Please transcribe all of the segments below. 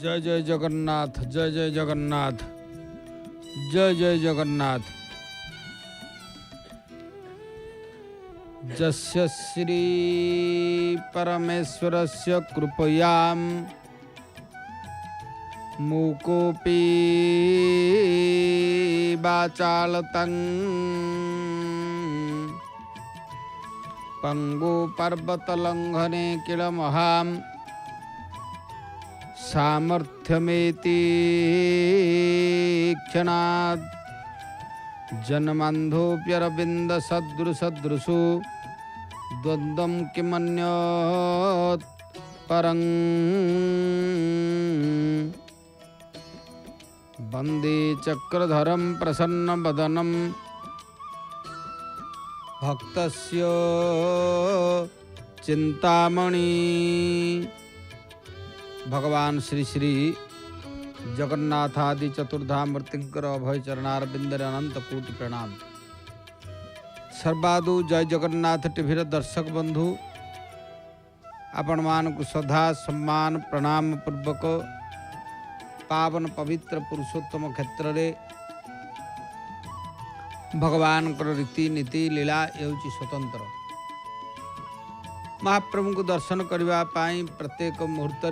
जय जय जगन्नाथ, जय जय जगन्नाथ, जय जय जगन्नाथ। जस्य श्री परमेश्वरस्य कृपयां मूकोऽपि वाचालतं पंगु पर्वतलंघने किलमहां सामर्थ्यमेति क्षणात् जन्मान्धोऽप्यरविन्द सदृशु द्वन्द्वं किमन्यत् परं वन्दे चक्रधरं प्रसन्नवदनं भक्तस्य चिंतामणि। भगवान श्री श्री जगन्नाथ आदि चतुर्धामूर्तिंकर अभय चरणारविंदर अनंत कोटि प्रणाम। सर्वादु जय जगन्नाथ टीवीर दर्शक बंधु आपण मानक श्रद्धा सम्मान प्रणाम पूर्वक पावन पवित्र पुरुषोत्तम क्षेत्र रे भगवान रीति नीति लीला एवं स्वतंत्र महाप्रभु को दर्शन करने प्रत्येक मुहूर्त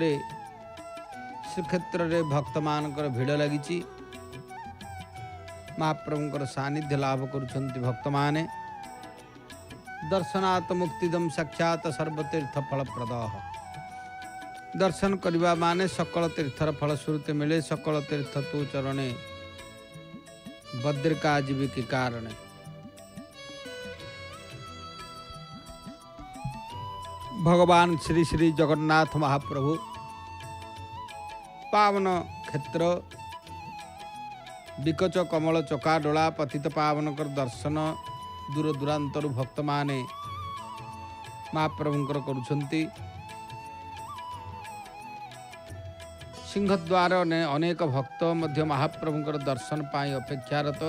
श्रीक्षेत्र रे भक्त मानकर भिड़ लगी। महाप्रभुंकर सानिध्य लाभ करुछंती भक्त माने। दर्शनात् मुक्तिदम साक्षात सर्वतीर्थ फलप्रद। दर्शन करवा माने सकल तीर्थर फलश्रुति मिले। सकल तीर्थ तू चरणे बद्रिका जीविकी कारणे। भगवान श्री श्री जगन्नाथ महाप्रभु पावन क्षेत्र विकच कमल चका डोला पतित पावन कर दर्शन दूर दूरांतर भक्त माने महाप्रभुंकर करुछंती। सिंहद्वार ने अनेक भक्त मध्य महाप्रभुंकर दर्शन पाई अपेक्षारत।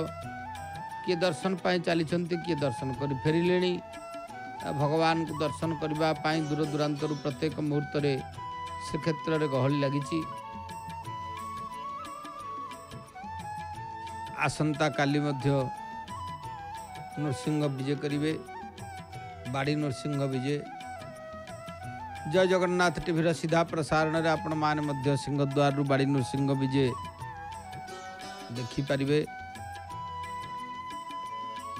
किए दर्शन पाई चली किए दर्शन कर फेरिले। भगवान को दर्शन करने दूर दूरांतर प्रत्येक मुहूर्त श्रीक्षेत्र में गहली लगी। आसंता काली मध्य नृसिंह विजय करिवे। बाड़ी नृसिंह विजय। जय जगन्नाथ टीवीर सीधा प्रसारण रे आपण माने मध्य सिंहद्वार रु बाड़ी नृसिंह विजय देखिपारे।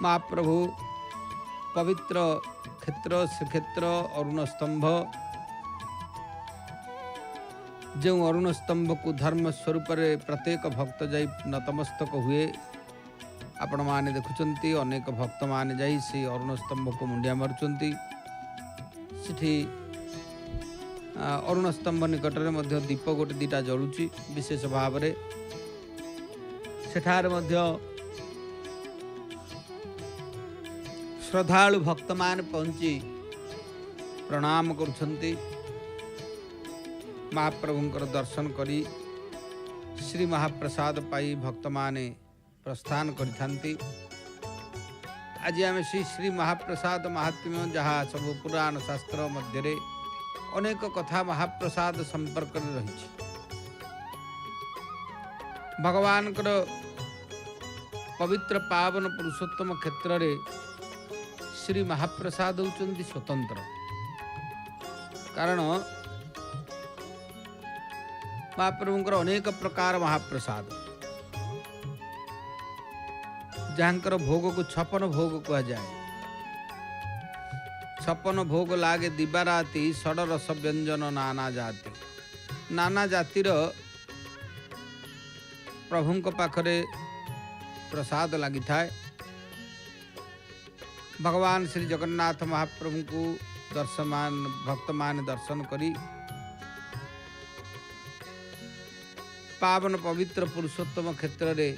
महाप्रभु पवित्र क्षेत्र श्रीक्षेत्र अरुण स्तंभ जो अरुण स्तंभ को धर्म स्वरूप प्रत्येक भक्त जाई नतमस्तक हुए। आपण माने देखुचंती अनेक भक्त माने जाई से अरुण स्तंभ को मुंडिया मारुचंती। सेठी अरुण स्तंभ निकट में दीप गोटे दीटा जलुची विशेष भाव रे। सेठार मध्य श्रद्धालु भक्त मान पहुंची प्रणाम करुछंती। महाप्रभुंकर दर्शन करी श्री महाप्रसाद पाई भक्त माने प्रस्थान करिथांती। आज आम श्री श्री महाप्रसाद महात्म्य जहाँ सब पुराण शास्त्र मध्य अनेक कथा महाप्रसाद संपर्क रही। भगवान पवित्र पावन पुरुषोत्तम क्षेत्र रे श्री महाप्रसाद होचंदी स्वतंत्र। कारण महाप्रभुंकर अनेक प्रकार महाप्रसाद जहाँकर भोग को 56 भोग कहा जाए। 56 भोग लागे दिबाराती षड रस व्यंजन नाना जाति। नाना जातिर प्रभुंक पाखरे प्रसाद लगी थाए। भगवान श्री जगन्नाथ महाप्रभु को दर्शमान भक्त मान दर्शन करी पावन पवित्र पुरुषोत्तम क्षेत्र रे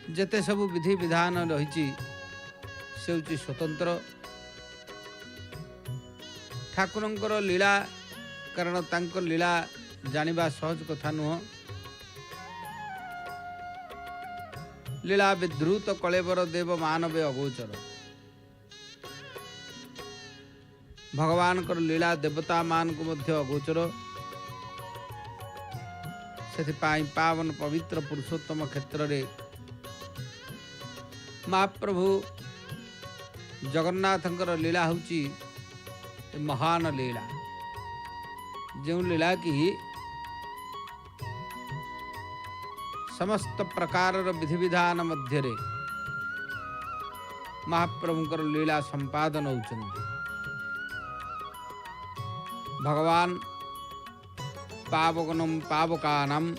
जेते सबु विधि विधान रही से स्वतंत्र। ठाकुरंकर लीला कारण तांकर लीला जानिबा सहज कथा नुह। लीला विद्रुत कलेवर देव मानवे अगोचर। भगवान लीला देवता मान को मध्य अगोचर। से पावन पवित्र पुरुषोत्तम क्षेत्र रे महाप्रभु जगन्नाथंकर लीला होची महान लीला जो लीला की समस्त प्रकार विधि विधान मध्य महाप्रभुंकर लीला संपादन होचंदी। भगवान पावकनम पावकानम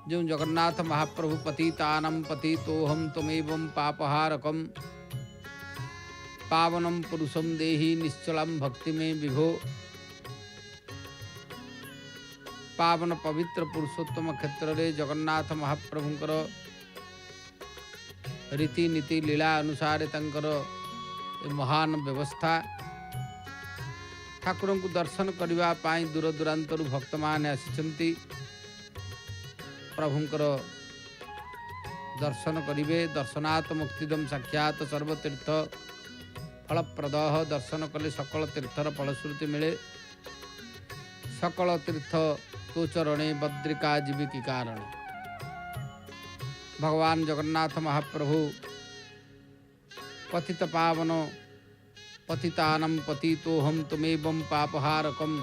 जो जगन्नाथ महाप्रभु पतितानम पतितोहम तमेवं पापहारकम पावनम पुरुषम देहि निश्चलम भक्ति में विभो पावन पवित्र पुरुषोत्तम क्षेत्र रे जगन्नाथ महाप्रभुंकर रीति नीति लीला अनुसार तंकर महान व्यवस्था ठाकुर को दर्शन करने दूर दूरांतर भक्त मान आसिचंती प्रभुंकर दर्शन करिवे। दर्शनात् मुक्तिदम साक्षात सर्वतीर्थ फलप्रद दर्शन कले सकल तीर्थर फलश्रुति मिले। सकल तीर्थ तो चरणे बद्रिका जीविकी कारण भगवान जगन्नाथ महाप्रभु पतित पावन पतितानम पतितोहम तमेवं पापहारकम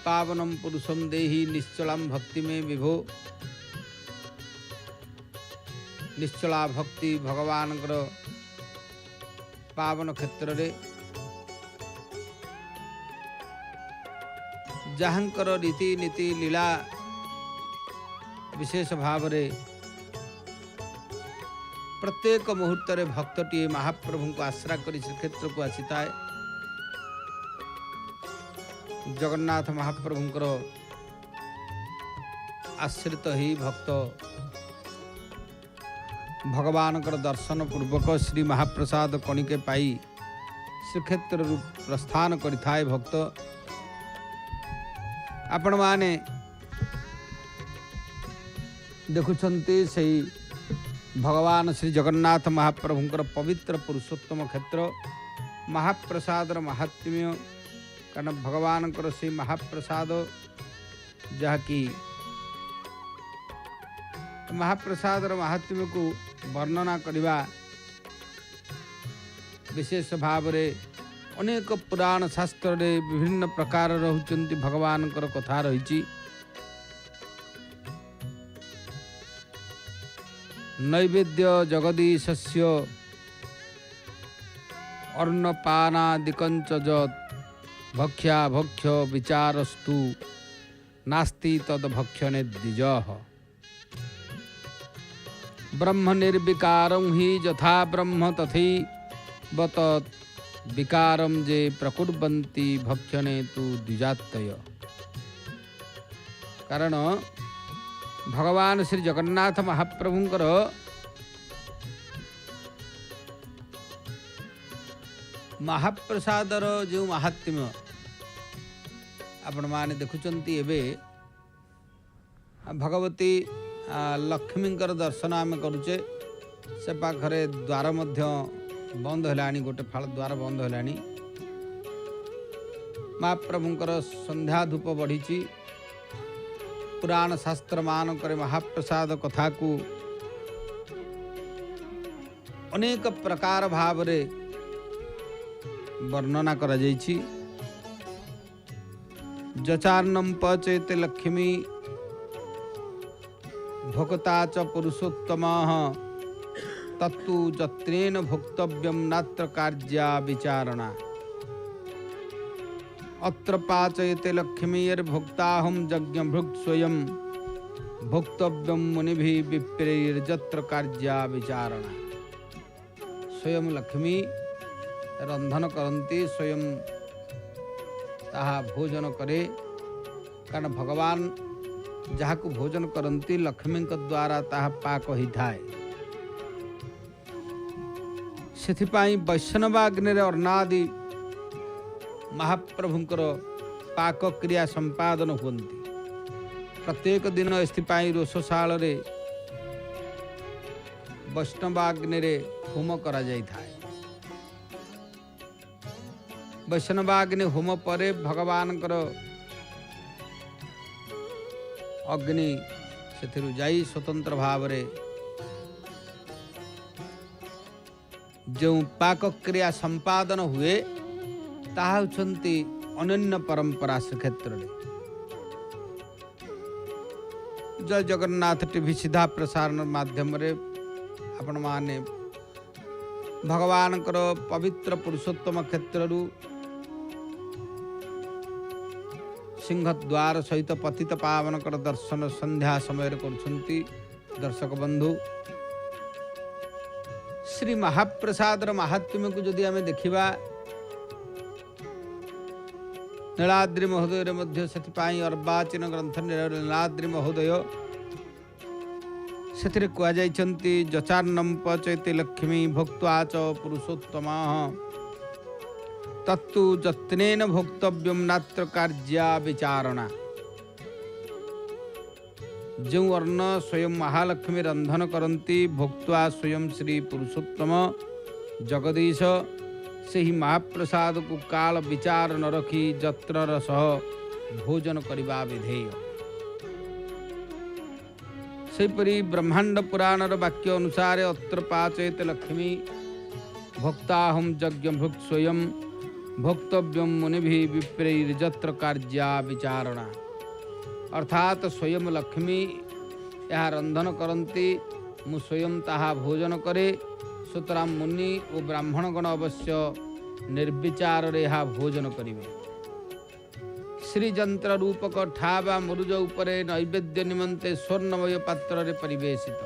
पावनम पुरुषम देहि निश्चलम भक्ति में विभो। निश्चला भक्ति भगवान पावन क्षेत्र रे जहाँकर रीति नीति लीला विशेष भाव रे प्रत्येक मुहूर्त रे भक्तटी महाप्रभु को आश्रा करी श्रीक्षेत्र को आसीता है। जगन्नाथ महाप्रभुंकर आश्रित ही भक्त भगवान दर्शन पूर्वक श्री महाप्रसाद कणिके पाई श्रीक्षेत्र प्रस्थान करिथाए। भक्त आपण माने देखुछंती सही भगवान श्री जगन्नाथ महाप्रभुंकर पवित्र पुरुषोत्तम क्षेत्र महाप्रसाद महात्म्य कारण भगवान से महाप्रसाद जहाँकि महाप्रसाद महात्म्य को वर्णना करवा विशेष भाव रे अनेक पुराण शास्त्र रे विभिन्न प्रकार रहउचंती भगवान कथा रही। नैवेद्य जगदीशस्य अर्णपानादिकंच जत् भक्ष्या भक्ष्य विचारस्तु नास्ति तद भक्षणे द्विजः ब्रह्म निर्विकारं हि यथा ब्रह्म तथै बत विकारम जे प्रकुर्वन्ति भक्षणे तु द्विजातय। कारण भगवान श्री जगन्नाथ महाप्रभुंकर महाप्रसादर जो महात्म्य आपण माने देखुचंती एबे भगवती लक्ष्मींकर दर्शन आम करुचे से पाखरे द्वार मध्य बंद है गोटे फाल द्वार बंद है महाप्रभुंकर संध्या धूप बढ़ी पुराण शास्त्र मान करे महाप्रसाद कथा को अनेक प्रकार भाव रे वर्णना करा जायछि। जचार्णम पचेते लक्ष्मी भोक्ता च पुरुषोत्तमः तत्तु जत्रेन भोक्तव्यम नात्र कार्या विचारणा अत्र पाचयते लक्ष्मीर्भोक्ताहं यज्ञभृक् स्वयं भोक्तव्यम मुनिभिः विप्रैर्जत्र कार्या विचारणा। स्वयं लक्ष्मी रंधन करती स्वयं ताहा भोजन करे कारण भगवान जहाँ को भोजन करती लक्ष्मी द्वारा ताहा पाक ही थाए। से वैष्णवाग्नि अर्णादि महाप्रभुंकर पाक क्रिया संपादन होती प्रत्येक दिन एस्थिपाई रोषशाल वैष्णवाग्नि होम करा जाय थाए। वैष्णवाग्नि होम परे भगवान अग्नि से जाई स्वतंत्र भाव जो पाक क्रिया संपादन हुए ताहा होचंती अनन्य परंपरा श्रीक्षेत्र में। जय जगन्नाथ टीवी सीधा प्रसारण माध्यम रे आपण माने भगवान पवित्र पुरुषोत्तम क्षेत्र सिंहद्वार सहित पतित पावन दर्शन संध्या समय करुछंती। दर्शक बंधु श्री महाप्रसाद महात्म्य को जदि आमे देखिबा नीलाद्रि महोदय मध्य से अर्वाचीन ग्रंथ नीलाद्रि महोदय से कहुचंती जचान्नम पचयति लक्ष्मी भोक्त्वा च पुरुषोत्तम तत्तु जत्नेन भोक्तव्यम नात्र कार्या विचारणा। जो अर्ण स्वयं महालक्ष्मी रंधन करती भोक्त्वा स्वयं श्री पुरुषोत्तम जगदीश से ही महाप्रसाद को काल विचार न रखी जत्र रस भोजन करवा विधेय। सेपरी ब्रह्मांड पुराण वाक्य अनुसार अत्र पाचयत लक्ष्मी भोक्ताहम यज्ञ भुक्त स्वयं भोक्तव्यम मुनि विप्रैर्जत्र कार्या विचारणा। अर्थात स्वयं लक्ष्मी यह रंधन करती मु स्वयं ताहा भोजन करे सुतरां मुनि और ब्राह्मणगण अवश्य निर्विचार यह भोजन करेंगे। श्रीजंत्र रूपक ठावा मुरुज उपरे नैवेद्य निमंते स्वर्णमय पात्र रे परिवेशित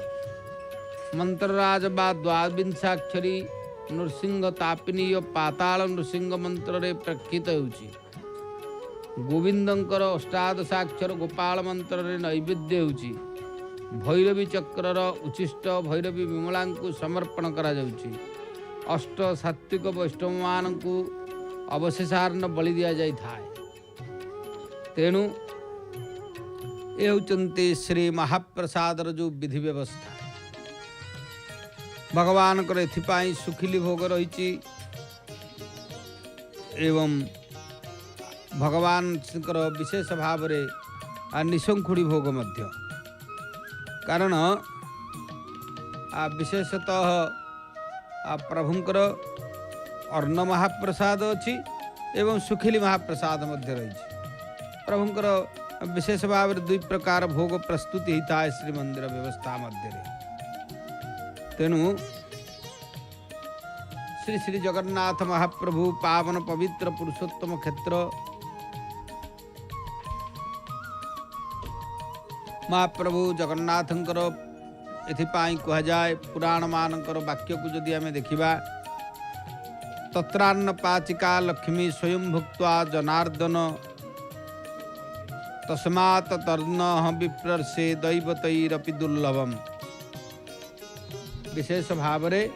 मंत्रराज बा द्वाविंशाक्षरी नृसिंह तापिनीय पाताल नृसिंह मंत्र रे प्रकृत होउची। गोविंदंकर अष्टादशाक्षर गोपाल मंत्र रे नैवेद्य होउची। भैरवी चक्रर उचिष्ट भैरवी विमला को समर्पण करा जाउची। अष्ट सात्विक वैष्णव मान को अवशेषार्ण बलि दिया जाई थाए। तेणु ये होचंती श्री महाप्रसाद जो विधि व्यवस्था भगवान को एथिपाई सुखिली भोग रही एवं भगवान विशेष भाव रे निशंखुड़ी भोग मध्य कारण विशेषतः प्रभुंकर अर्ण महाप्रसाद अच्छी एवं सुखिली महाप्रसाद मध्य रही। प्रभुंकर विशेष भाव दुई प्रकार भोग प्रस्तुति होता है श्री मंदिर व्यवस्था मध्य। तेणु श्री श्री जगन्नाथ महाप्रभु पावन पवित्र पुरुषोत्तम क्षेत्र महाप्रभु जगन्नाथंकर एथिपाई कह जाए पुराण मानकर वाक्य को जदि आमे देखिबा तत्रान्न पाचिका लक्ष्मी स्वयं भुक्त्वा जनार्दन तस्मात् तर्न विप्रर्षे दैवतैरपि दुर्लभम। विशेष भाव रे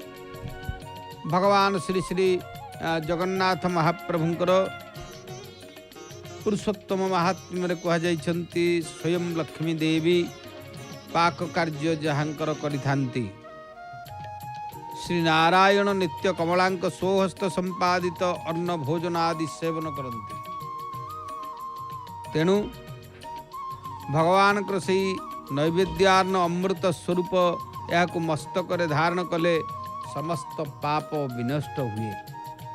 भगवान श्री श्री जगन्नाथ महाप्रभुंकर पुरुषोत्तम महात्म्य कह जाइछंती स्वयं लक्ष्मी देवी पाक कार्य जहाँकर करिथांती। श्री नारायण नित्य कमलांक स्वहस्त संपादित अन्न भोजन आदि सेवन करती। तेणु भगवान से नैवेद्यार्ण अमृत स्वरूप यह मस्तक धारण कले समस्त पाप विनष्ट हुए।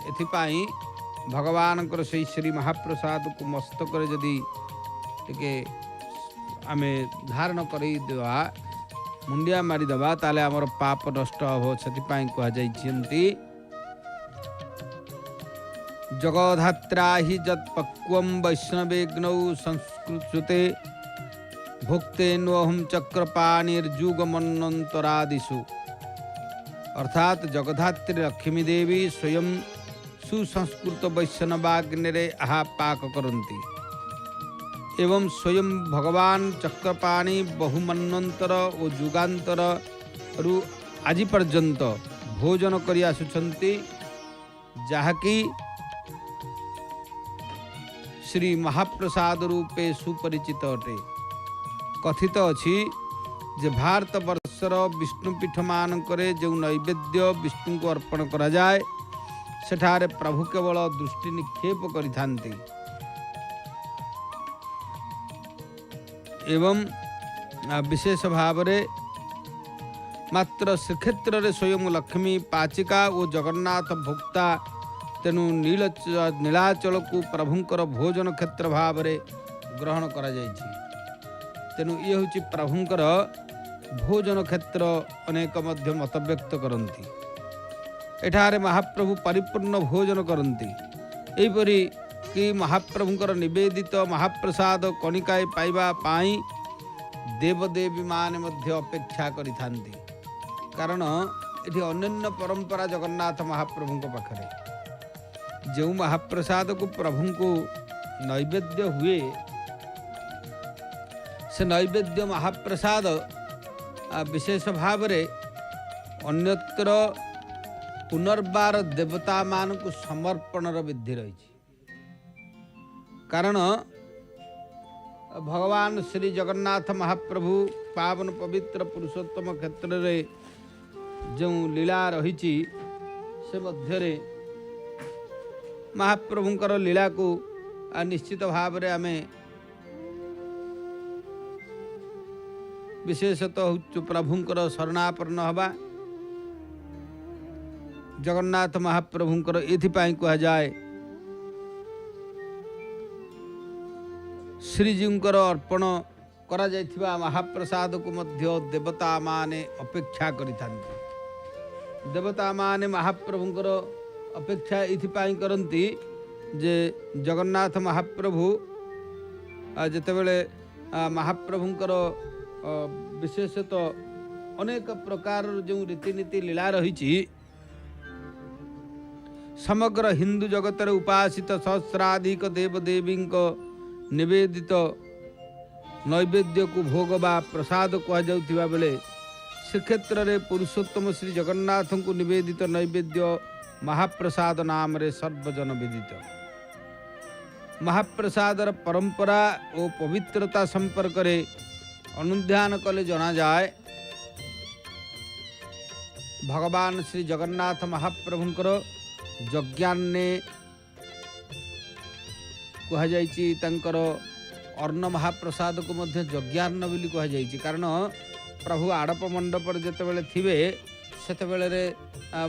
एथिपाई भगवान से श्री महाप्रसाद को मस्तक जदि टिके आमे धारण करदेवा मुंडिया मारिदेवा ताले आमर पाप नष्ट हो। से कह जाइछंती जगधात्रा हि जत्पक्वं वैष्णवेग्नौ संस्कृते भुक्तेन्वहं चक्रपाणिर्जुगमन्वन्तरादिषु। अर्थात जगधात्री लक्ष्मी देवी स्वयं सुसंस्कृत वैष्णवाग्निरे आहा पाक करती एवं स्वयं भगवान चक्रपाणी बहुमन्वंतर और जुगांतर रु आज पर्यंत भोजन करि आसुछंती जहाँकि श्री महाप्रसाद रूपे सुपरिचित अटे। कथित अछि जे भारत वर्षर विष्णुपीठ मानकरे जो नैवेद्य विष्णु को अर्पण करा जाए सेठारे प्रभु केवल दृष्टि निक्षेप करिथांती एवं विशेष भाव रे मात्र श्रीक्षेत्र रे स्वयं लक्ष्मी पाचिका और जगन्नाथ भोक्ता तेणु नीलाचल को प्रभुंकर भोजन क्षेत्र भाव रे ग्रहण करा जायछि। तेणु ये हूँ प्रभुंकर भोजन क्षेत्र अनेक मध्य मत व्यक्त करती। एठारे महाप्रभु परिपूर्ण भोजन करती। एहिपरि कि महाप्रभुंकर निवेदित महाप्रसाद कणिकाए पाइबा पाई देवदेवी माने मध्य अपेक्षा करिथांती। कारण एठी अनन्य परंपरा जगन्नाथ महाप्रभुंक पाखरे जो महाप्रसाद को प्रभु को नैवेद्य हुए से नैवेद्य महाप्रसाद विशेष भाव रे अन्यत्र पुनर्बार देवता मान को समर्पण विधि रही। कारण भगवान श्री जगन्नाथ महाप्रभु पावन पवित्र पुरुषोत्तम क्षेत्र रे जो लीला रही से मध्य महाप्रभुंकर लीला को निश्चित भाव रे आमे विशेषतः प्रभुंकर शरणापन्न हवा। जगन्नाथ महाप्रभुंकर एथिपाई कहा जाए श्रीजींकर अर्पण करा जायथिबा महाप्रसाद को मध्य देवता माने अपेक्षा करिथांती। देवता माने महाप्रभुंकर अपेक्षा एथिपाई करंती जे जगन्नाथ महाप्रभु जेतेबेले महाप्रभुंकर विशेषतः अनेक प्रकार जो रीतिनीति लीला रही समग्र हिंदू जगत उपासित सहस्राधिक देवदेवी निवेदित नैवेद्य को भोग बा प्रसाद कहुवा बेले श्रीक्षेत्र रे पुरुषोत्तम श्री जगन्नाथ को निवेदित नैवेद्य महाप्रसाद नाम रे सर्वजन विदित। महाप्रसादर परंपरा और पवित्रता संपर्क रे अनुध्यान कले जना जाए भगवान श्री जगन्नाथ महाप्रभुंकर यज्ञान्ने कह जाइछि। तंकर अर्ण महाप्रसाद को मध्य यज्ञान्न बोली कह जाइछि। कारण प्रभु आड़प मंडप जेतेबेले थिबे सेतेबेले रे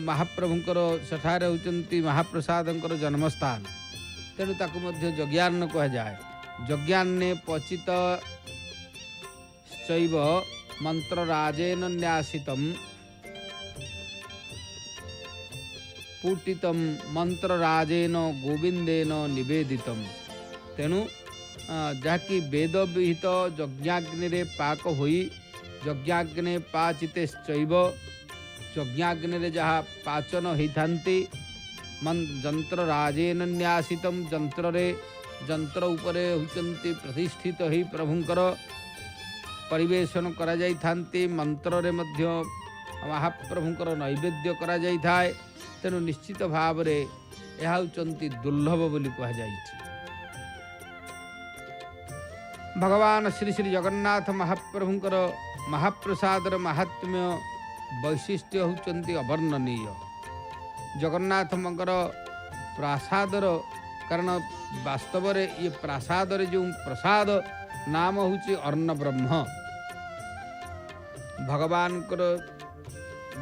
महाप्रभुंकर सेठारे होचंती महाप्रसादंकर जन्मस्थान। तेणु ताकू मध्य यज्ञान्न कह जाए। यज्ञान्ने पचित चैव मंत्र राजेन न्यासितम पूटितम मंत्र राजेन गोविंदेन निवेदितम। तेणु जहाँकि वेद विहित यज्ञाग्नि रे पाक होई यज्ञाग्नि पाचितेश्चैव यज्ञाग्नि रे जहाँ पाचन होइथांती जंत्र राजेन न्यासितम जंत्र उपरे होचंती प्रतिष्ठित ही प्रभुंकर परिवेशन करा जाइथांती। मंत्र रे मध्य महाप्रभुंकर नैवेद्य करा जाइथाय। तेणु निश्चित भाव रे यह होचंती दुर्लभ बोली कहा जाइछि। भगवान श्री श्री जगन्नाथ महाप्रभुंकर महाप्रसादर महात्म्य वैशिष्ट्य होचंती अवर्णनीय। जगन्नाथ मंगर प्रसादर कारण वास्तव रे ये प्रसाद रे जो प्रसाद नाम होची अर्ण ब्रह्म। भगवान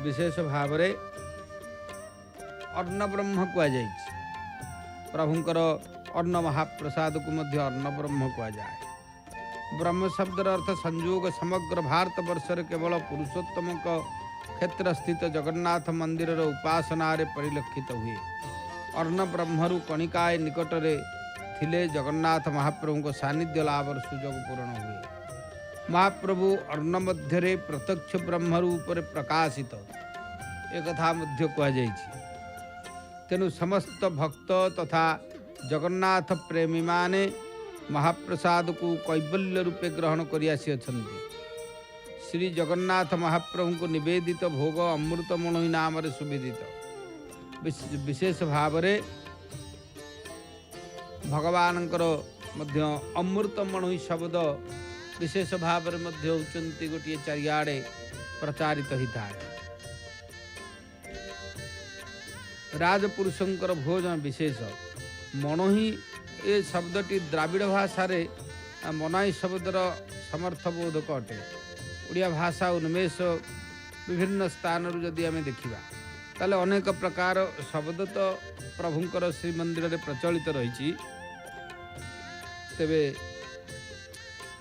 विशेष भाव रे अर्ण ब्रह्म कह जाइछि। प्रभुंकर अन्न महाप्रसाद को मध्य अन्न ब्रह्म कह जाए। ब्रह्म शब्दर अर्थ संयोग समग्र भारत वर्षर केवल पुरुषोत्तम क्षेत्र स्थित जगन्नाथ मंदिर उपासना रे परिलक्षित हुए। अर्ण ब्रह्मरु कणिकाय निकट रे थिले जगन्नाथ महाप्रभु को सानिध्य लाभर सुजोग पूर्ण हुए। महाप्रभु अर्ण मध्य रे प्रत्यक्ष ब्रह्म रूप प्रकाशित एक कथा मध्य कह जाइछि। तेणु समस्त भक्त तथा जगन्नाथ प्रेमी माने महाप्रसाद को कैबल्य रूपे ग्रहण करि आसी अछंती। श्री जगन्नाथ महाप्रभु को निवेदित भोग अमृतमणि नाम रे सुविदित। विशेष भाव रे भगवानंकर मध्य अमृतमणि शब्द विशेष भाव रे मध्य होचंती गोटे चारिआडे प्रचारित होता है। राजपुरुषंकर भोजन विशेष मणहि ए शब्दटी द्राविड़ भाषा रे मनाई शब्दर समर्थबोधक अटे। ओडिया भाषा उन्मेष विभिन्न स्थान जदि आम देखा ताले अनेक प्रकार शब्द तो प्रभुंकर श्रीमंदिर में प्रचलित रही। तेबे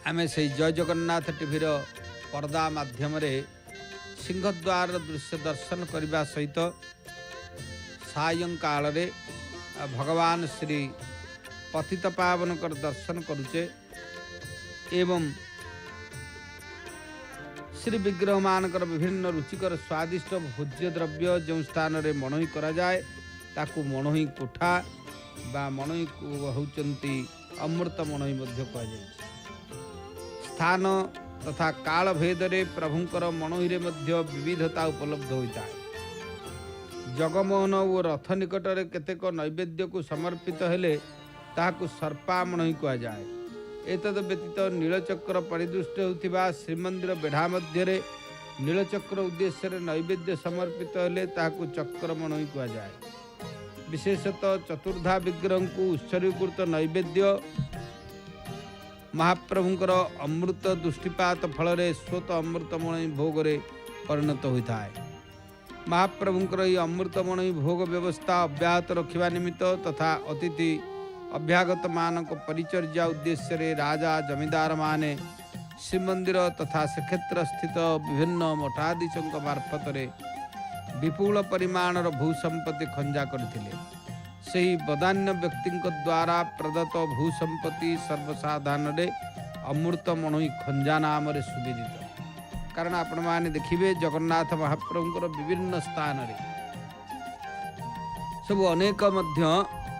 आम से जय जगन्नाथ टीवी पर्दा माध्यम सिंहद्वार दृश्य दर्शन करने सहित सायंकाल भगवान श्री पतित पावन कर दर्शन करुचे एवं श्री विग्रह मानकर विभिन्न रुचिकर स्वादिष्ट भोज्य द्रव्य जो स्थान रे मणई करा जाए ताकू मणई कोठा बा मणई होचंती अमृत मणई मध्य कहा जाए। स्थान तथा काल भेदरे प्रभुंकर मणई रे मध्य विविधता उपलब्ध होता है। जगमोहन और रथ निकट रे केतेक नैवेद्य को समर्पित हेले ताकू सर्पा मणई कहा जाए। एतद व्यतीत नीलचक्र परिदृष्ट होता श्रीमंदिर बेढ़ा मध्य नीलचक्र उद्देश्य नैवेद्य समर्पित हेले ताकू चक्र मणई कहा जाए। विशेषतः चतुर्धा विग्रह को उत्सर्गीकृत नैवेद्य महाप्रभुंकर अमृत दृष्टिपात फल स्वत अमृतमणि भोग परिणत होता है। महाप्रभुंकर यह अमृतमणि भोग व्यवस्था अब्याहत रखा निमित्त तथा अतिथि अभ्यागत मानक परिचर्या उद्देश्य रे राजा जमींदार माने श्रीमंदिर तथा श्रीक्षेत्र स्थित विभिन्न मठाधीशों मार्फत विपुल परिमाणर भूसंपत्ति खंजा करथिले। सही बदान्य व्यक्ति द्वारा प्रदत्त भूसंपत्ति सर्वसाधारण अमृत मणई खंजा नाम सुविदित। कारण आपण माने देखिबे जगन्नाथ महाप्रभुंकर विभिन्न स्थान रे सब अनेक मध्य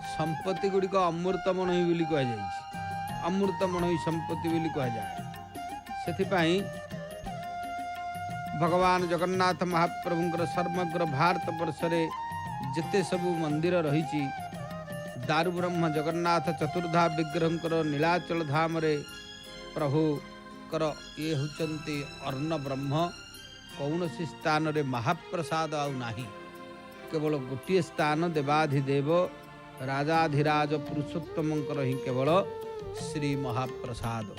संपत्ति गुड़िक अमृत मणई बोली कह जाए। अमृत मणई संपत्ति बोली कह जाए। सेथिपाई भगवान जगन्नाथ महाप्रभुंकर समग्र भारत वर्ष रे जिते सबू मंदिर रही दारु ब्रह्म जगन्नाथ चतुर्धा विग्रह नीलाचल धाम रे प्रभु कर ये होचंती अर्ण ब्रह्म कौन सी स्थान रे महाप्रसाद आउ नाही। केवल गोटे स्थान देवाधिदेव राजाधिराज पुरुषोत्तम ही केवल श्री महाप्रसाद।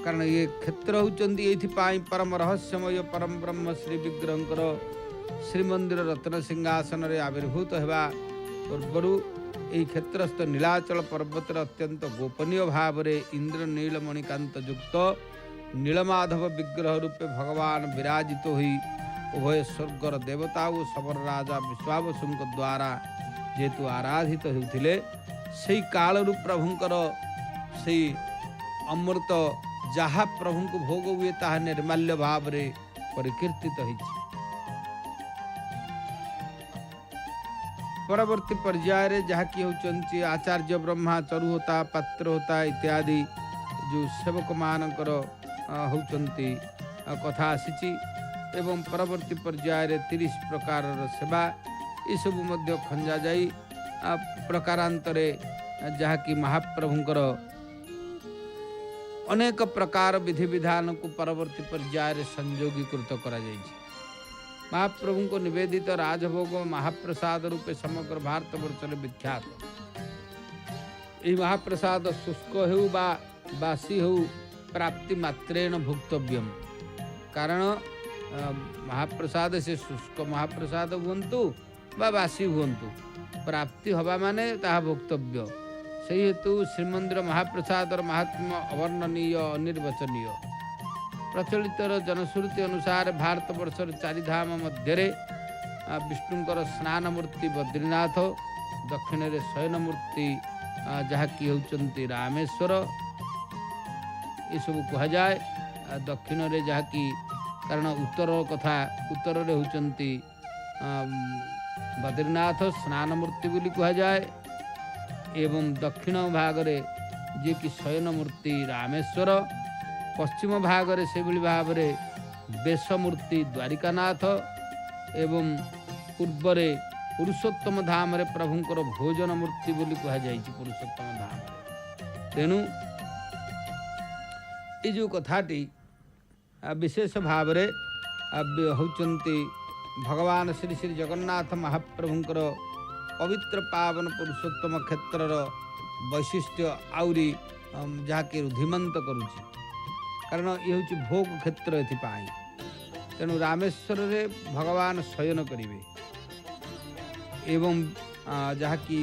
कारण ये क्षेत्र होचंती एथिपाई परम रहस्यमय परम ब्रह्म श्री विग्रह श्रीमंदिर रत्न सिंहासन रे आविर्भूत होगा पूर्वर यही क्षेत्रस्थ नीलाचल पर्वत अत्यंत गोपनीय भाव रे इंद्र नीलमणिकांत युक्त नीलमाधव विग्रह रूपे भगवान विराजित हुई उभय स्वर्गर देवता और समर राजा विश्वावसु द्वारा जेतु आराधित होते से कालू प्रभुंकर से अमृत जहाँ प्रभु को भोग हुए ताहा निर्माल्य भाव रे परिकीर्तित होइछि। परवर्ती पर्याय जहाँ कि होचंती आचार्य ब्रह्मा चरु होता पात्र होता इत्यादि जो सेवक मानकर होचंती कथा आसीची एवं परवर्ती पर्याय 30 प्रकार सेवा ये सब मध्य खंजा जाई प्रकारांतरे जहाँ कि महाप्रभुंकर अनेक प्रकार विधि विधान को परवर्ती पर्याय संयोगीकृत करा जाइछि। महाप्रभु को निवेदित राजभोग महाप्रसाद रूपे समग्र भारत वर्ष में विख्यात। यह महाप्रसाद शुष्क हो बासी हो प्राप्ति मात्रेण भुक्तव्यम। कारण महाप्रसाद से शुष्क महाप्रसाद हुंतु बा बासी हुंतु प्राप्ति हवा माने ताहा भोक्तव्य। से हेतु श्रीमंदिर महाप्रसाद महात्म्य अवर्णनीय अनिर्वचनीय। प्रचलित जनश्रुति अनुसार भारत वर्ष 4 धाम मध्य विष्णुंकर स्नान मूर्ति बद्रीनाथ दक्षिण रे शयन मूर्ति जहाँ कि होचंती रामेश्वर ये सब कह जाए। दक्षिण रे जहाँ कि कारण उत्तर कथा उत्तर रे होचंती बद्रीनाथ स्नान मूर्ति बोली कह जाए एवं दक्षिण भाग रे जे कि शयन मूर्ति रामेश्वर पश्चिम भाग रे से भाव रे बेशमूर्ति द्वारिकानाथ एवं पूर्व रे पुरुषोत्तम धाम रे प्रभुंकर भोजन मूर्ति बोली कह जाए। पुरुषोत्तम धाम तेणु ये जो कथाटी विशेष भाव रे होचंती भगवान श्री श्री जगन्नाथ महाप्रभुंकर पवित्र पावन पुरुषोत्तम क्षेत्रर वैशिष्ट्य आउरी जहाँकि रुधिमंत करुच्ची कारण ये हूँ भोग क्षेत्र एपाई तेणु रामेश्वर रे भगवान शयन करेंगे एवं जहाँकि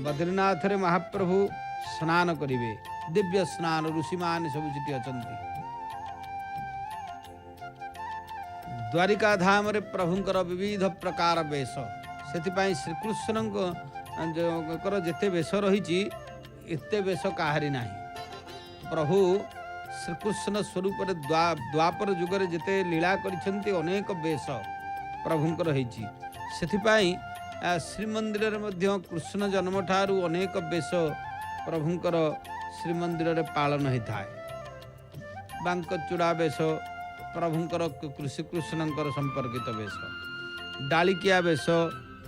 बद्रीनाथ रे महाप्रभु स्नान करेंगे दिव्य स्नान ऋषि मान सब जी अच्छा द्वारिका धाम रे प्रभुंकर विविध प्रकार वेश से श्रीकृष्ण जिते वेश रही एते वेश कहारी ना प्रभु श्रीकृष्ण स्वरूप द्वापर जुगर जिते लीला करिसेंती अनेक वेश प्रभुंकर होईची सेथिपाई श्रीमंदिर रे कृष्ण जन्म ठारू अनेक वेश प्रभुंकर श्रीमंदिर रे पालन होता है बांकचूड़ा वेश प्रभुंकर श्रीकृष्णकर संपर्कित वेश डालिकिया वेश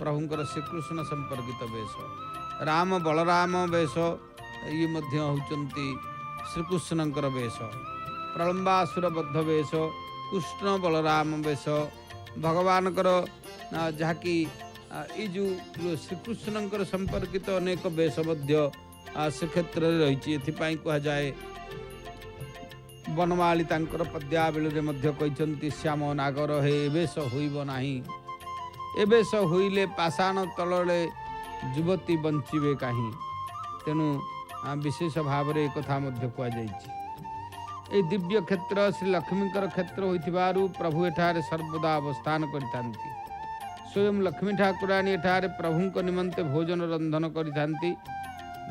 प्रभुंकर श्रीकृष्ण संपर्कित वेश राम बलराम वेश ये मध्य होचंती श्रीकृष्णकर वेश प्रलंबासुर बद्ध वेश कृष्ण बलराम वेश भगवानकर जहाँकि ये जो श्रीकृष्णकर संपर्कित अनेक वेश मध्य श्रीक्षेत्र रही कह जाए बनमाली तांकर पद्यावली मध्य कहते श्याम नागर हे एवेश होइब नाही एवेश होइले पाषाण तलले युवती बंचिबे काहीं तेणु विशेष भाव में एक कथा कहुई दिव्य क्षेत्र श्री लक्ष्मीकर क्षेत्र होइथिबारु प्रभु एठारे सर्वदा अवस्थान करिथांती स्वयं लक्ष्मी ठाकुराणी एठारे प्रभुंक निमंते भोजन रंधन करिथांती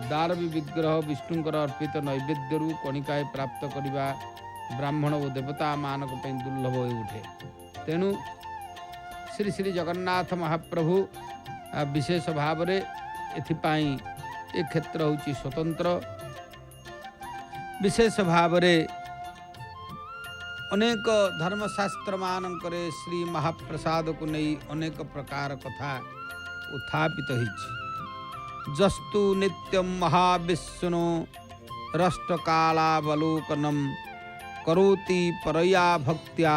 दारवी विग्रह विष्णुंकर अर्पित नैवेद्यरू कणिकाए प्राप्त करिबा ब्राह्मण और देवता मानक पे दुर्लभ हो उठे तेणु श्री श्री जगन्नाथ महाप्रभु विशेष भाव में एथिपाई ए क्षेत्र होची स्वतंत्र विशेष भाव में अनेक धर्मशास्त्र मानकरे श्री महाप्रसाद को नहीं अनेक प्रकार कथा उत्थापित होईची जस्तु नित्यं महाविष्णु रष्टकालावलोकनम करोति परया भक्त्या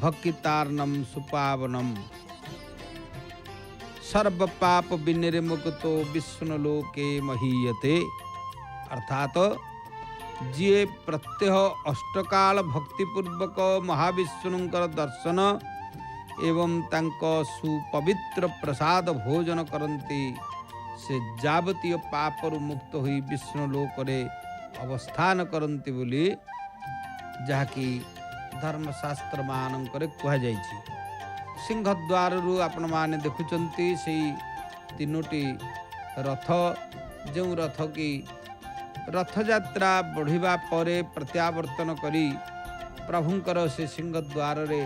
भक्तितार्णम सुपावनम सर्व पाप विनिर्मुक्तो विष्णुलोके महीयते अर्थात जी प्रत्यह अष्टकाल भक्तिपूर्वक महाविष्णुंकर दर्शन एवं तांको सुपवित्र प्रसाद भोजन करती से जावतीय पापरु मुक्त हुई विष्णुलोक रे अवस्थान करती बोली जहाँकि धर्मशास्त्र मानकरे कह जाइछि सिंहद्वार रु आपण माने देखुचंती से तीनोटी रथ जो रथ की रथयात्रा बढ़िबा परे प्रत्यावर्तन करी प्रभुंकर से सिंहद्वार रे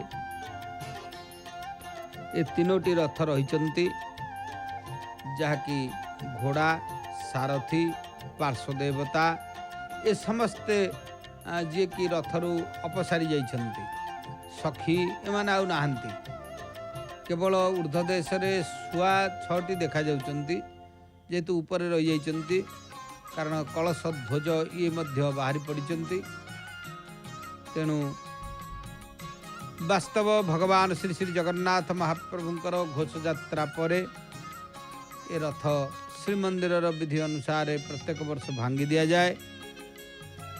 ए तीनोटी रथ रहिचंती जहाँकि घोड़ा सारथी पार्श्वदेवता ये समस्ते जी कि रथरू अपसारी जाइछंती सखी एमाने आउ नाहंती केवल ऊर्ध्व देश रे शुआ 6टी देखा जाउछंती जेतु ऊपर रही जाइछंती कारण कलश ध्वज ये मध्य बाहरी पड़िछंती तेणु वास्तव भगवान श्री श्री जगन्नाथ महाप्रभुंकर घोष यात्रा परे ए रथ श्रीमंदिर विधि अनुसार प्रत्येक वर्ष भांगी दिया जाए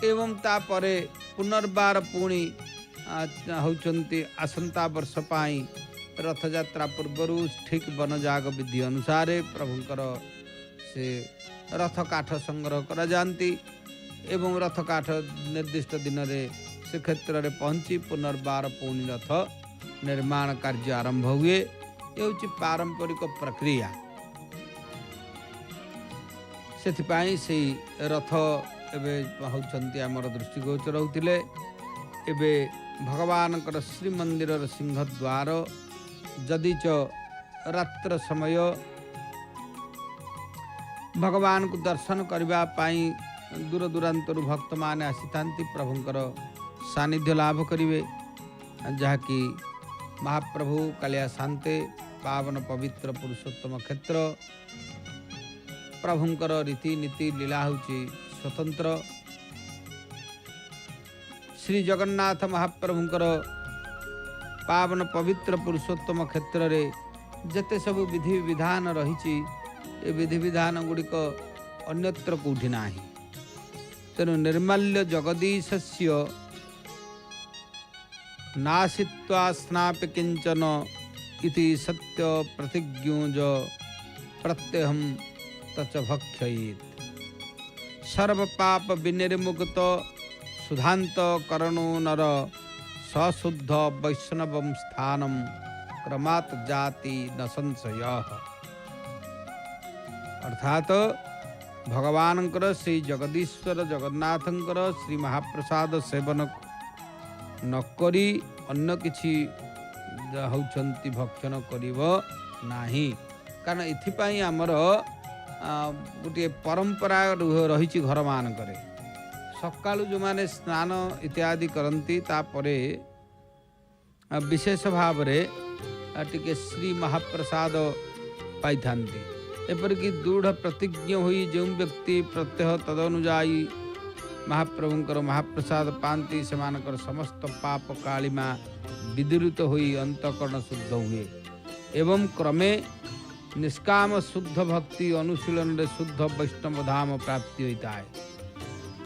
एवं तापरे पुनर्बार पुणी होचंती आसंता वर्ष पाई रथ यात्रा पूर्वर ठीक वनजाग विधि अनुसार प्रभुंकर से रथ काठ संग्रह करा जाती एवं रथ काठ निर्दिष्ट दिन रे से क्षेत्र में पहुंची पुनर्बार पुणी रथ निर्माण कार्य आरंभ हुए ये हूँ पारंपरिक प्रक्रिया सेथिपाई से रथ एबे होचंती आमर दृष्टिगोचर होतिले एबे भगवान श्रीमंदिर सिंहद्वार जदि च रात्र समय भगवान को दर्शन करबा पाई दूर दूरांतर भक्त माने आसीतांती प्रभुंकर सानिध्य लाभ करिवे जहाँकि महाप्रभु कालिया शांते पावन पवित्र पुरुषोत्तम क्षेत्र प्रभुंकर रीति नीति लीला होची स्वतंत्र श्री जगन्नाथ महाप्रभुंकर पावन पवित्र पुरुषोत्तम क्षेत्र रे जते सब विधि विधान रही ए विधि विधान गुड़िक अन्यत्र कौटी ना तेणु निर्माल्य जगदीशस्य नाशित्वा स्नापि किंचन इति सत्य प्रतिज्ञोज प्रत्यहम तच भक्षयेत्। सर्व पाप विनिर्मुक्त सुधांत करणो नर सशुद्ध वैष्णवं स्थानम क्रमात् जाति न संशय। अर्थात भगवानंकर श्री जगदीश्वर जगन्नाथंकर श्री महाप्रसाद सेवन नकरी अन्य किछि होउछंती भक्षण करिव नाही। कारण एथिपाई आमर गोटे परंपरा रही घर मानकरे सकाळु जो माने स्नान इत्यादि करती तापरे विशेष भाव रे टिके श्री महाप्रसाद पाई थांती। एपरिक दृढ़ प्रतिज्ञ होई जो व्यक्ति प्रत्यह तदनुजाई महाप्रभुंकर महाप्रसाद पाती सेमानकर समस्त पाप कालिमा विदूरित होई अंतकरण शुद्ध हुए एवं क्रमे निष्काम शुद्ध भक्ति अनुशीलन रे शुद्ध वैष्णव धाम प्राप्ति होता है।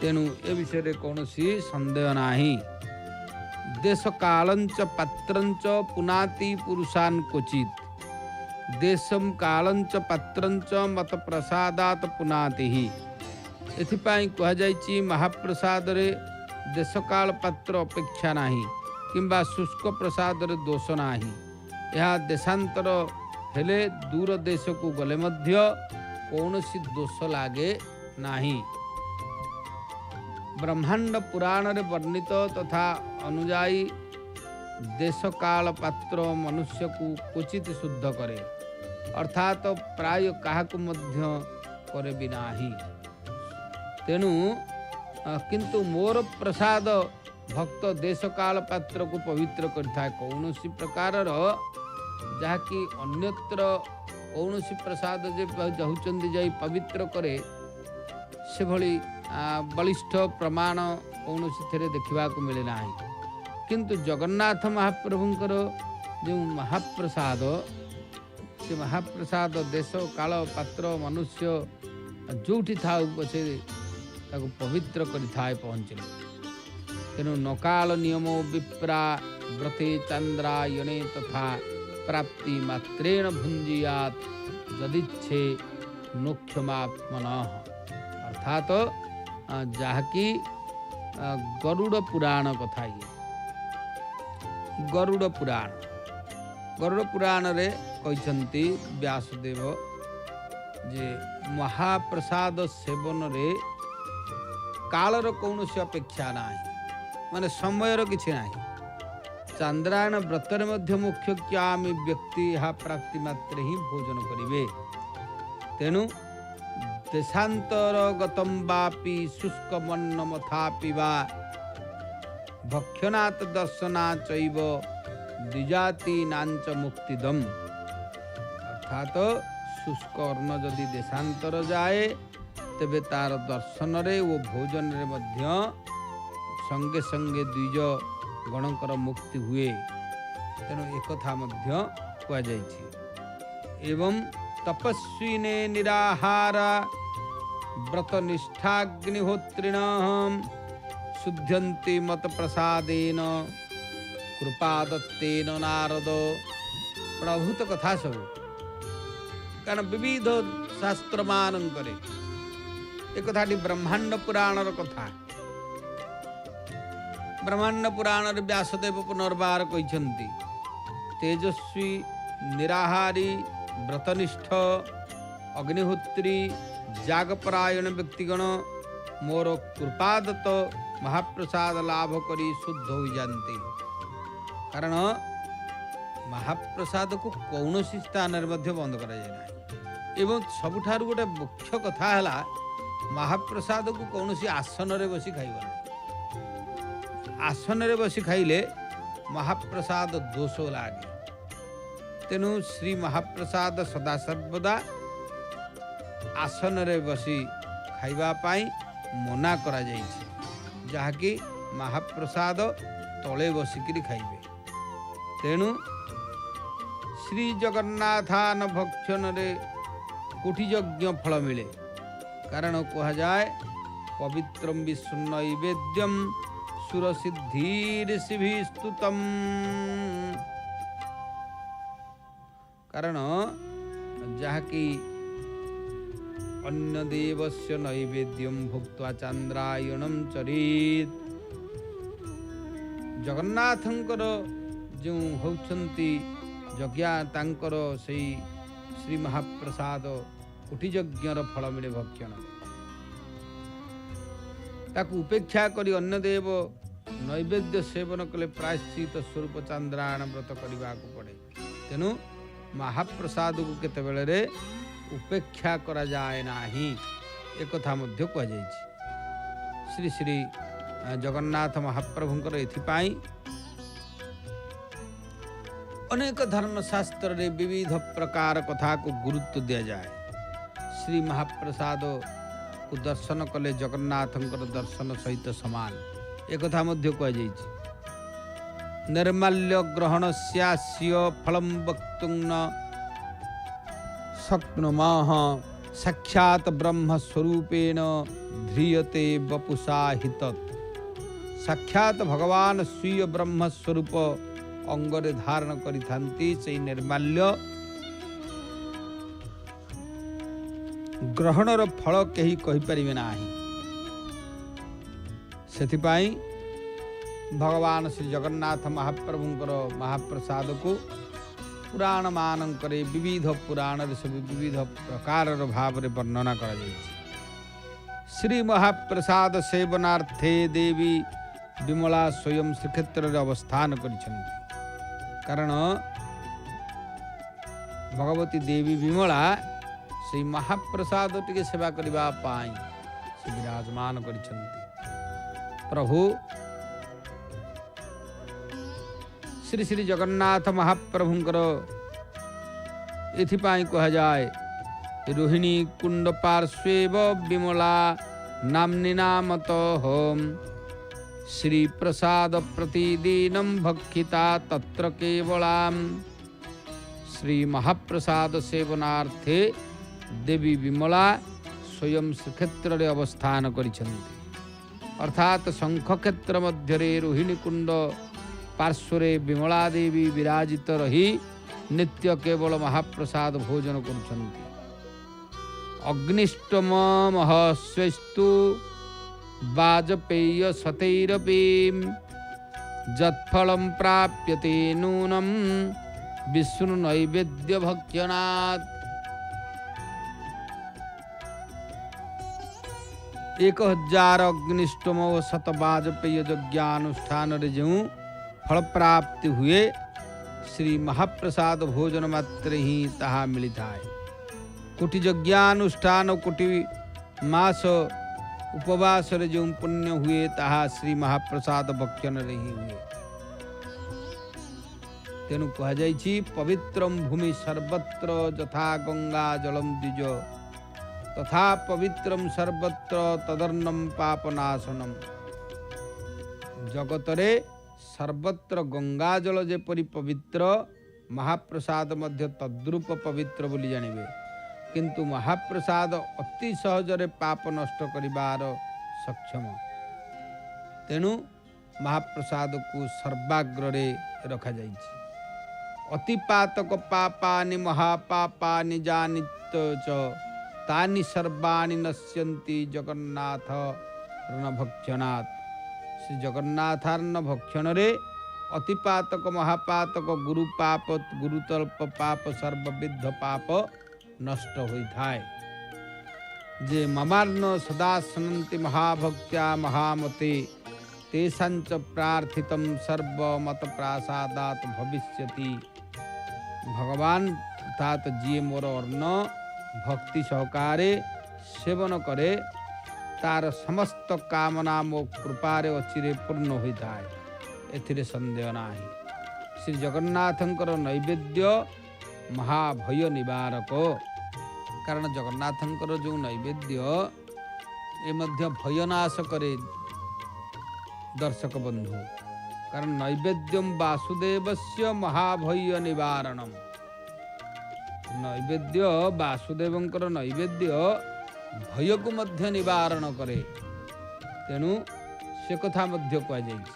तेणु ए विषय कौन संदेह नाही। देश कालंच पात्रंच पुनाति पुरुषान क्वचित देशम कालंच पात्रंच मत प्रसादात पुनाति ही। एथिपाई कहा जायछि महाप्रसाद रे देश काल पात्र अपेक्षा नाही किंबा शुष्क प्रसाद रे दोष नाही। यह देशांतर हेले दूर देश को गले मध्य कौनसी दोष लागे नाही। ब्रह्मांड पुराण रे वर्णित तथा अनुजाई देश काल पात्र मनुष्य को क्वचित शुद्ध करे अर्थात प्राय काहाकु मध्य करे भी नाही। तेणु किंतु मोर प्रसाद भक्त देश काल पात्र को पवित्र करता कौनसी प्रकार जहाँकि अन्यत्र कौनसी प्रसाद जे जाउचंदी जाई पवित्र करे से भली बलिष्ठ प्रमाण कौनसी थेरे देखा मिले ना। किंतु जगन्नाथ महाप्रभुंकर जो महाप्रसाद से महाप्रसाद देश काल पात्र मनुष्य जोठी था पछे ताको पवित्र करि थाए पहुँचले। तेणु नकाल नियमो विप्रा व्रते चंद्रायणे तथा प्राप्ति मात्रेण भुंजियात यदिच्छे मोक्षमात्मन। अर्थात जहाँकि गरुड़ पुराण कथा ये गरुड़ पुराण रे कहते व्यासदेव जे महाप्रसाद सेवन रे कालर कौन से अपेक्षा ना माने समयर किछि नाही। चंद्रायण व्रतर मध्य मुख्य क्यामी व्यक्ति यह प्राप्ति मात्र ही भोजन करिवे। तेणु देशांतर गतम वापि शुष्कमन्नमथापि वा भक्षणात् दर्शना चैव द्विजाति नांच मुक्तिदम। अर्थात शुष्क अन्न यदि देशांतर जाए तेबे तार दर्शन रे वो भोजन रे मध्य संगे संगे द्विज गणकर मुक्ति हुए। तेणु एक कथा मध्य कह जाइछि। एवं तपस्विने निराहार व्रत निष्ठाग्निहोत्रिण शुद्ध्यन्ति मत प्रसादेन कृपादत्तेन नारद। प्रभुत कथा सब कारण विविध शास्त्र मानंकरे एक कथाटी ब्रह्मांड पुराणर कथा। ब्रह्मांड पुराण व्यासदेव पुनर्बार कहते तेजस्वी निराहारी व्रतनिष्ठ अग्निहोत्री जागपरायण व्यक्तिगण मोर कृपादत्त महाप्रसाद लाभ करी शुद्ध हो जाती। कारण महाप्रसाद को कौन स्थान बंद करा जाए ना। एवं सबुठार गोटे मुख्य कथा है महाप्रसाद को कौन आसन रे बसी खाइब ना। आसन रे बसी खाइले महाप्रसाद दोष लागे। तेणु श्री महाप्रसाद सदा सर्वदा आसन रे बसी खाइबा पाई मना करा जाइछि। जहाँकि महाप्रसाद तले बसिकिरी खाइबे। तेणु श्री जगन्नाथान भक्षण रे कोटि यज्ञ फल मिले। कारण कह जाए पवित्रं विष्णु नैवेद्यम सुरसिद्धिर्षिभिस्तुतम्। कारण जहाँकि अन्य देवस्य नैवेद्यम भुक्त्वा चांद्रायणम चरित। जगन्नाथंकर जो होउछंती यज्ञा तांकर से श्री महाप्रसाद कोटि यज्ञर फल मिले भक्षण। ताकू उपेक्षा करी अन्य देव नैवेद्य सेवन कले प्रायश्चित स्वरूप चांद्रायण व्रत करने को पड़े। तेणु महाप्रसाद को केते बेले उपेक्षा करा जाए नाही, एक कथा मध्य कह जायछि। श्री श्री जगन्नाथ महाप्रभुंकर एथिपाई अनेक धर्मशास्त्र रे विविध प्रकार कथा को गुरुत्व दिया जाए। श्री महाप्रसाद को दर्शन कले जगन्नाथंकर दर्शन सहित समान, एक कथा मध्य कह जायछि। निर्माल्य ग्रहणस्यास्य फलं वक्तुं न शक्नुमः साक्षात् ब्रह्म स्वरूपेण ध्रियते वपुषा हितत्। साक्षात् भगवान स्वीय ब्रह्म स्वरूप अंगरे धारण करिथांती से निर्माल्य ग्रहणर फल केही कहि परिबे नाही। सेथिपाई भगवान श्री जगन्नाथ महाप्रभुंकर महाप्रसाद को पुराण मानकरे विविध पुराण सब विविध प्रकार भाव रे वर्णना करा जायछि। श्री महाप्रसाद सेवनार्थे देवी विमला स्वयं श्रीक्षेत्र रे अवस्थान करिछन्ति। कारण भगवती देवी विमला से महाप्रसाद टिके सेवा करबा पाई से विराजमान करिछन्ति। प्रभु श्री श्री जगन्नाथ महाप्रभुंकर एथिपाई कहा जाए रोहिणी कुंड पार्श्वेव विमला नाम्नि नामतो होम श्री प्रसाद प्रतिदिनं भक्षिता तत्र केवलाम। श्री महाप्रसाद सेवनार्थे देवी विमला स्वयं श्रीक्षेत्र रे अवस्थान करिछन्ति। अर्थात शंखक्षेत्र मध्यरे रोहिणी कुंड पार्श्वरे विमला देवी विराजित रही नित्य केवल महाप्रसाद भोजन करुछन्ति। अग्निष्टम महस्वस्तु वाजपेय सतैरपि जत्फलं प्राप्यते नूनं विष्णु नैवेद्य भक्षणात्। 1000 अग्निष्टम और 100 वाजपेय यज्ञानुष्ठान रे जो फल प्राप्ति हुए श्री महाप्रसाद भोजन मात्र ही ताहा मिलिता है। कोटि यज्ञानुष्ठान कोटि मास उपवास रे जो पुण्य हुए ताहा श्री महाप्रसाद भक्षण रे ही हुए। तेणु कह जाइछि पवित्रम भूमि सर्वत्र यथा गंगा जलम द्विज तथा पवित्रम सर्वत्र तदर्णम पापनाशनम। जगतरे सर्वत्र गंगा जल जेपरि पवित्र महाप्रसाद मध्य तद्रूप पवित्र बोली जानिबे। किंतु महाप्रसाद अति सहजरे पाप नष्ट करिबार सक्षम। तेणु महाप्रसाद को सर्वाग्रे रखा जाइछि। अतिपातक पापानि महापापानि जानित च तानि सर्वाणि नश्यन्ति जगन्नाथ ऋणभक्षणात्। श्री जगन्नाथार्ण भक्षण रे अतिपातक महापातक गुरुपाप गुरुतल्प पाप सर्वविध पाप नष्ट होइथाय। जे ममार्ण सदा सनन्ति महाभक्त्या महामते तेषांच प्रार्थितं सर्वमत प्रासादात भविष्यति। भगवान अर्थात जी मोर अर्ण भक्ति सहकारे सेवन करे तार समस्त कामना मो कृपारे अचिरे पूर्ण होता है, एथिरे संदेह नाही। श्री जगन्नाथंकर नैवेद्य महाभय निवारक। कारण जगन्नाथंकर जो नैवेद्य ए मध्य भयनाश करे दर्शक बंधु। कारण नैवेद्यम वासुदेवस्य महाभय निवारणम। नैवेद्य वासुदेवंकर नैवेद्य भय को मध्य निवारण करे। तेणु से कथा मध्य कहुଯାଇଛି।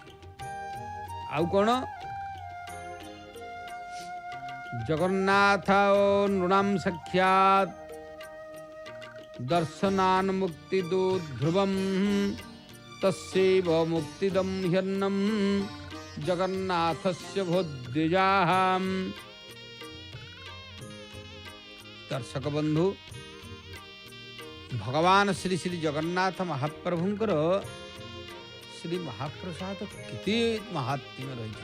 आउ कौन जगन्नाथ नृणाम सख्यात दर्शनान मुक्ति दो ध्रुवम तस्यैव मुक्तिदम ह्यन्नम जगन्नाथस्य भोद्विजाः। दर्शक बंधु, भगवान श्री श्री जगन्नाथ महाप्रभुंकर श्री महाप्रसाद किति महात्म्य रही।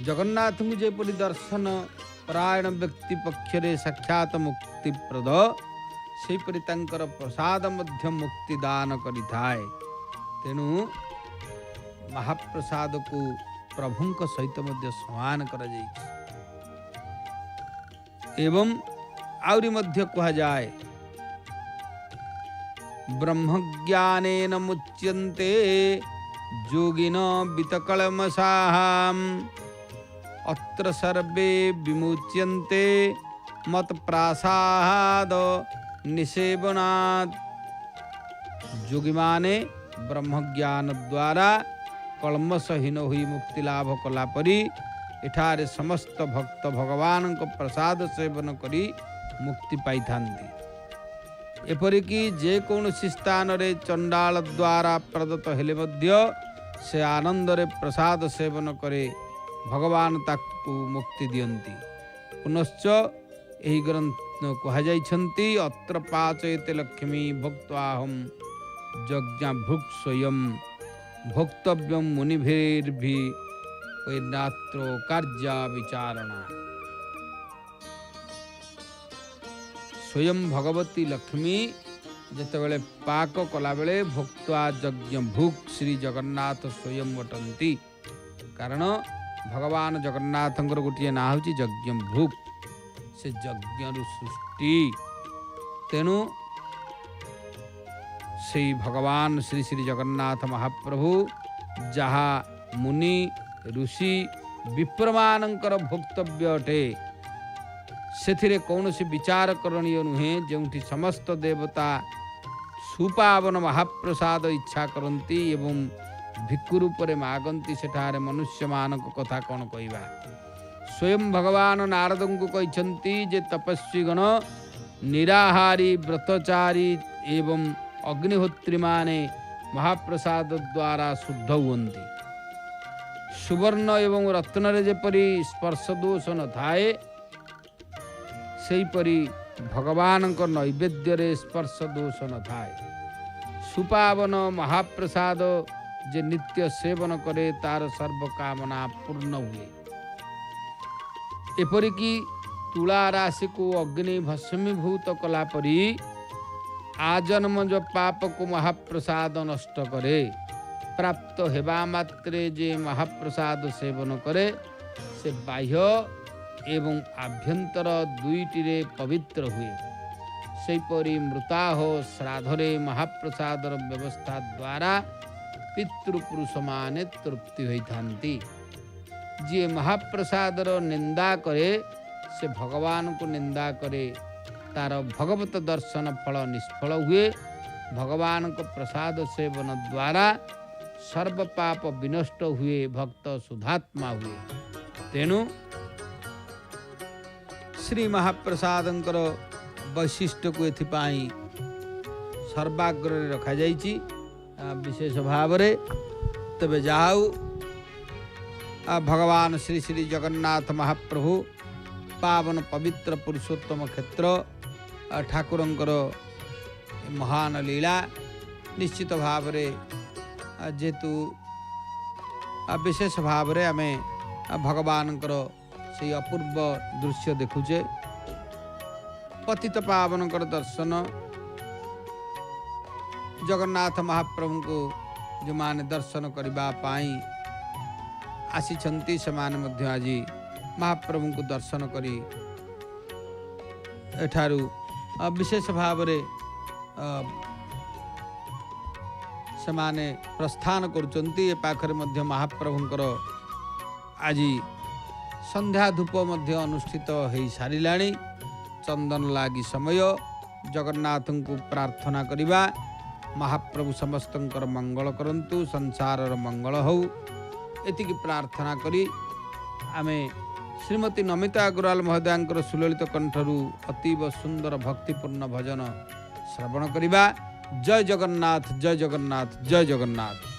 जगन्नाथ को जेपरि दर्शन परायण व्यक्ति पक्षरे साक्षात मुक्तिप्रद, सेपरि तांकर प्रसाद मध्य मुक्ति दान करिथाए। तेणु महाप्रसाद को प्रभुंक सहित मध्य समान करा जाइछि। एवं आउरी मध्य कहा जाए ब्रह्मज्ञानेन मुच्यन्ते योगिनो वितकलमसाहाम् अत्र सर्वे विमुच्यन्ते मत प्रासाद निसेवनात्। योगी माने ब्रह्मज्ञान द्वारा कलमसहीन हुई मुक्ति लाभ कला परी एठारे समस्त भक्त भगवान को प्रसाद सेवन करी मुक्ति पाई थांती। एपरिकी जे कौनसी स्थान रे चंडाल द्वारा प्रदत्त हेले मध्य से आनंद रे प्रसाद सेवन करे भगवान ताकू मुक्ति दियंती। पुनश्च एही ग्रंथ कहा जाइछंती अत्र पाचयते लक्ष्मी भक्त्वाहम यज्ञ भुक् स्वयं भोक्तव्यम मुनिभिर्भि वैनात्रो कार्य विचारणा। स्वयं भगवती लक्ष्मी जेतेबेले पाक कला बेले भोक्त्वा यज्ञ भुक् श्री जगन्नाथ स्वयं वटंती। कारण भगवान जगन्नाथंकर गोटे ना हूँ यज्ञ भुक्, से यज्ञ सृष्टि। तेणु से भगवान श्री श्री जगन्नाथ महाप्रभु जहाँ मुनि ऋषि विप्रमानंकर भोक्तव्य अटे, सेथिरे कौनसी विचार करणीय नुहे। जोंठी समस्त देवता सुपावन महाप्रसाद इच्छा करती एवं भिक्षु रूपे मागंती, सेठारे मनुष्य मानक कथा कौन कहवा। स्वयं भगवान नारद को कहते जे तपस्वी गण निराहारी व्रतचारी एवं अग्निहोत्री माने महाप्रसाद द्वारा शुद्ध हुंती। सुवर्ण एवं रत्न रे जेपरि स्पर्श दोष न थाए, सेहीपरि भगवान को नैवेद्य रे स्पर्श दोष न थाए। सुपावन महाप्रसाद जे नित्य सेवन करे तार सर्व कामना पूर्ण हुए। एपरिकी तुला राशि को अग्नि भस्मीभूत कला परी आजन्म जो पाप को महाप्रसाद नष्ट करे। प्राप्त हेबा मात्रे जे महाप्रसाद सेवन करे से बाह्य एवं आभ्यंतर दुईटी रे पवित्र हुए। सेपरी मृताह श्राद्धरे महाप्रसादर व्यवस्था द्वारा पितृपुरुष माने तृप्ति होइथांती। जे महाप्रसादर निंदा करे से भगवान को निंदा करे, तार भगवत दर्शन फल निष्फल हुए। भगवान को प्रसाद सेवन द्वारा सर्व पाप विनष्ट हुए, भक्त शुद्धात्मा हुए। तेणु श्री महाप्रसादंकर वैशिष्ट्य को एथिपाई सर्वाग्र रखा जाइछि विशेष भाव रे। तबे जाऊ भगवान श्री श्री जगन्नाथ महाप्रभु पावन पवित्र पुरुषोत्तम क्षेत्र ठाकुरंकर महान लीला निश्चित भाव रे जेतु विशेष भाव रे आमे भगवानकर से अपूर्व दृश्य देखुचे। पतित पावनकर दर्शन जगन्नाथ महाप्रभु को जो माने दर्शन करबा पाई आसीछंती सेमाने मध्य आज महाप्रभु को दर्शन करी एठारू विशेष भाव रे सेमाने प्रस्थान करुचंती। ए पाखरे मध्य महाप्रभुंकर आज संध्या धूप मध्य अनुष्ठित हो सारिलाणी। चंदन लागी समय जगन्नाथ को प्रार्थना करिबा महाप्रभु समस्तंकर मंगल करंतु, संसारर मंगल हो एतिकी प्रार्थना करी आमे श्रीमती नमिता अग्रवाल महोदयांकर सुललित कंठरू अतीव सुंदर भक्तिपूर्ण भजन श्रवण करिबा। जय जगन्नाथ, जय जगन्नाथ, जय जगन्नाथ।